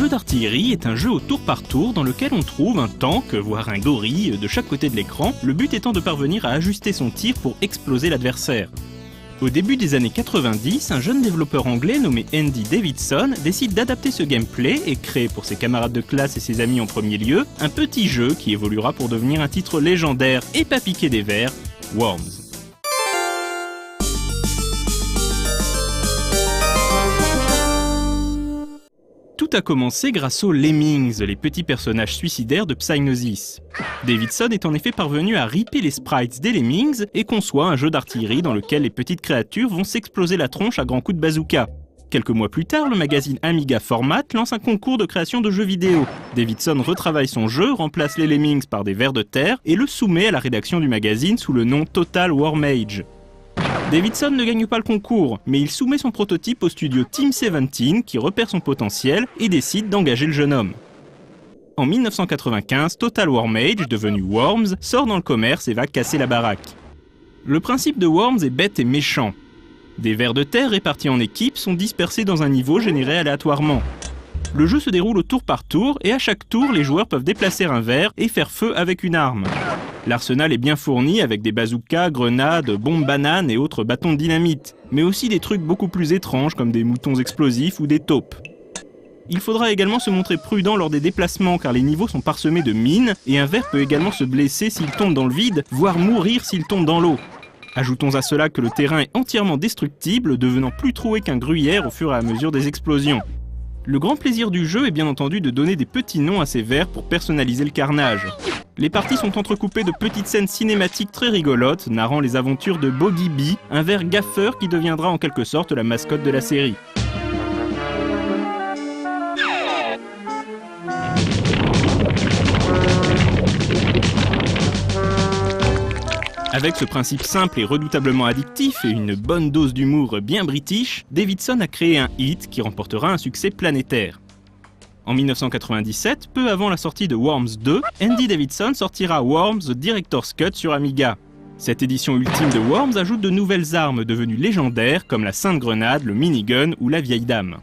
jeu d'artillerie est un jeu au tour par tour dans lequel on trouve un tank, voire un gorille, de chaque côté de l'écran, le but étant de parvenir à ajuster son tir pour exploser l'adversaire. Au début des années 90, un jeune développeur anglais nommé Andy Davidson décide d'adapter ce gameplay et crée pour ses camarades de classe et ses amis en premier lieu, un petit jeu qui évoluera pour devenir un titre légendaire et pas piqué des vers, Worms. Tout a commencé grâce aux Lemmings, les petits personnages suicidaires de Psygnosis. Davidson est en effet parvenu à ripper les sprites des Lemmings et conçoit un jeu d'artillerie dans lequel les petites créatures vont s'exploser la tronche à grands coups de bazooka. Quelques mois plus tard, le magazine Amiga Format lance un concours de création de jeux vidéo. Davidson retravaille son jeu, remplace les Lemmings par des vers de terre et le soumet à la rédaction du magazine sous le nom Total War Mage. Davidson ne gagne pas le concours, mais il soumet son prototype au studio Team 17 qui repère son potentiel et décide d'engager le jeune homme. En 1995, Total War Mage, devenu Worms, sort dans le commerce et va casser la baraque. Le principe de Worms est bête et méchant. Des vers de terre répartis en équipes sont dispersés dans un niveau généré aléatoirement. Le jeu se déroule au tour par tour et à chaque tour, les joueurs peuvent déplacer un ver et faire feu avec une arme. L'arsenal est bien fourni avec des bazookas, grenades, bombes bananes et autres bâtons de dynamite, mais aussi des trucs beaucoup plus étranges comme des moutons explosifs ou des taupes. Il faudra également se montrer prudent lors des déplacements car les niveaux sont parsemés de mines et un ver peut également se blesser s'il tombe dans le vide, voire mourir s'il tombe dans l'eau. Ajoutons à cela que le terrain est entièrement destructible, devenant plus troué qu'un gruyère au fur et à mesure des explosions. Le grand plaisir du jeu est bien entendu de donner des petits noms à ces vers pour personnaliser le carnage. Les parties sont entrecoupées de petites scènes cinématiques très rigolotes, narrant les aventures de Boggy B, un ver gaffeur qui deviendra en quelque sorte la mascotte de la série. Avec ce principe simple et redoutablement addictif et une bonne dose d'humour bien british, Davidson a créé un hit qui remportera un succès planétaire. En 1997, peu avant la sortie de Worms 2, Andy Davidson sortira Worms The Director's Cut sur Amiga. Cette édition ultime de Worms ajoute de nouvelles armes devenues légendaires comme la Sainte Grenade, le minigun ou la Vieille Dame.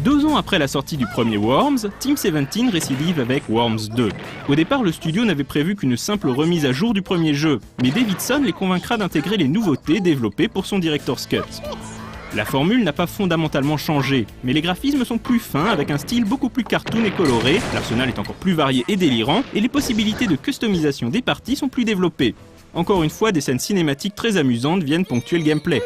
2 ans après la sortie du premier Worms, Team 17 récidive avec Worms 2. Au départ, le studio n'avait prévu qu'une simple remise à jour du premier jeu, mais Davidson les convaincra d'intégrer les nouveautés développées pour son Director's Cut. La formule n'a pas fondamentalement changé, mais les graphismes sont plus fins avec un style beaucoup plus cartoon et coloré, l'arsenal est encore plus varié et délirant, et les possibilités de customisation des parties sont plus développées. Encore une fois, des scènes cinématiques très amusantes viennent ponctuer le gameplay.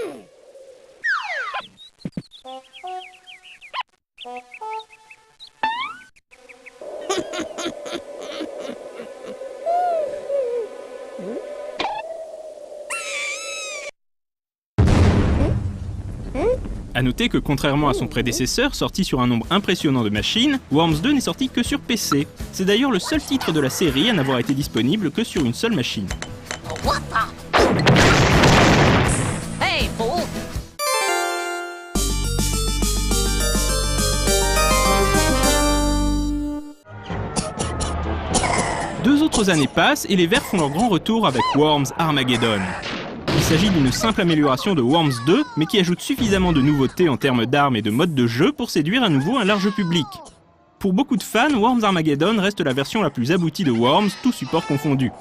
A noter que contrairement à son prédécesseur, sorti sur un nombre impressionnant de machines, Worms 2 n'est sorti que sur PC. C'est d'ailleurs le seul titre de la série à n'avoir été disponible que sur une seule machine. Hey, fool! 2 autres années passent et les Verts font leur grand retour avec Worms Armageddon. Il s'agit d'une simple amélioration de Worms 2, mais qui ajoute suffisamment de nouveautés en termes d'armes et de modes de jeu pour séduire à nouveau un large public. Pour beaucoup de fans, Worms Armageddon reste la version la plus aboutie de Worms, tout support confondu.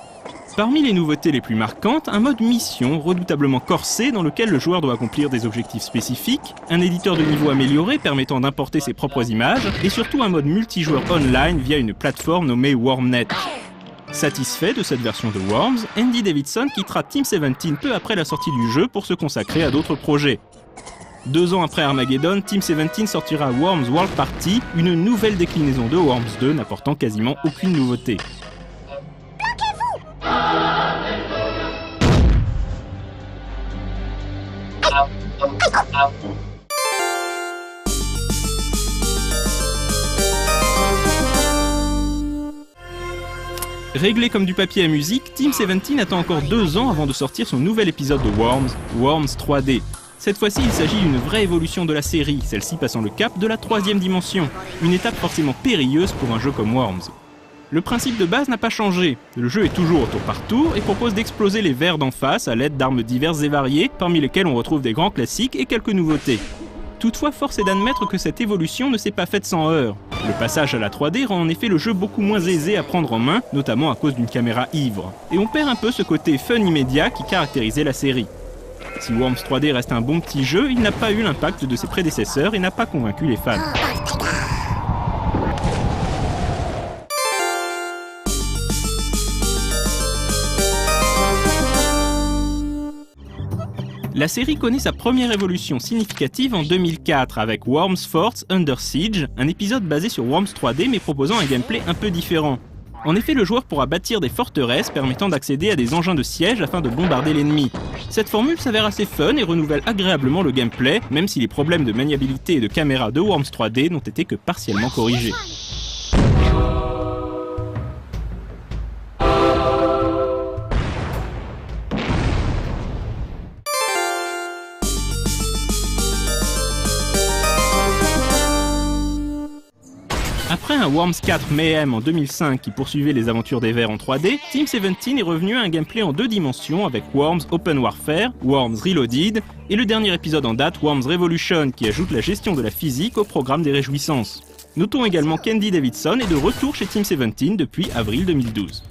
Parmi les nouveautés les plus marquantes, un mode mission redoutablement corsé dans lequel le joueur doit accomplir des objectifs spécifiques, un éditeur de niveau amélioré permettant d'importer ses propres images, et surtout un mode multijoueur online via une plateforme nommée Wormnet. Satisfait de cette version de Worms, Andy Davidson quittera Team 17 peu après la sortie du jeu pour se consacrer à d'autres projets. 2 ans après Armageddon, Team 17 sortira Worms World Party, une nouvelle déclinaison de Worms 2 n'apportant quasiment aucune nouveauté. Réglé comme du papier à musique, Team 17 attend encore 2 ans avant de sortir son nouvel épisode de Worms, Worms 3D. Cette fois-ci, il s'agit d'une vraie évolution de la série, celle-ci passant le cap de la 3e dimension, une étape forcément périlleuse pour un jeu comme Worms. Le principe de base n'a pas changé. Le jeu est toujours au tour par tour et propose d'exploser les vers d'en face à l'aide d'armes diverses et variées, parmi lesquelles on retrouve des grands classiques et quelques nouveautés. Toutefois, force est d'admettre que cette évolution ne s'est pas faite sans heurts. Le passage à la 3D rend en effet le jeu beaucoup moins aisé à prendre en main, notamment à cause d'une caméra ivre. Et on perd un peu ce côté fun immédiat qui caractérisait la série. Si Worms 3D reste un bon petit jeu, il n'a pas eu l'impact de ses prédécesseurs et n'a pas convaincu les fans. La série connaît sa première évolution significative en 2004 avec Worms Forts Under Siege, un épisode basé sur Worms 3D mais proposant un gameplay un peu différent. En effet, le joueur pourra bâtir des forteresses permettant d'accéder à des engins de siège afin de bombarder l'ennemi. Cette formule s'avère assez fun et renouvelle agréablement le gameplay, même si les problèmes de maniabilité et de caméra de Worms 3D n'ont été que partiellement corrigés. Après un Worms 4 Mayhem en 2005 qui poursuivait les aventures des Vers en 3D, Team 17 est revenu à un gameplay en 2 dimensions avec Worms Open Warfare, Worms Reloaded et le dernier épisode en date Worms Revolution qui ajoute la gestion de la physique au programme des réjouissances. Notons également qu'Andy Davidson est de retour chez Team 17 depuis avril 2012.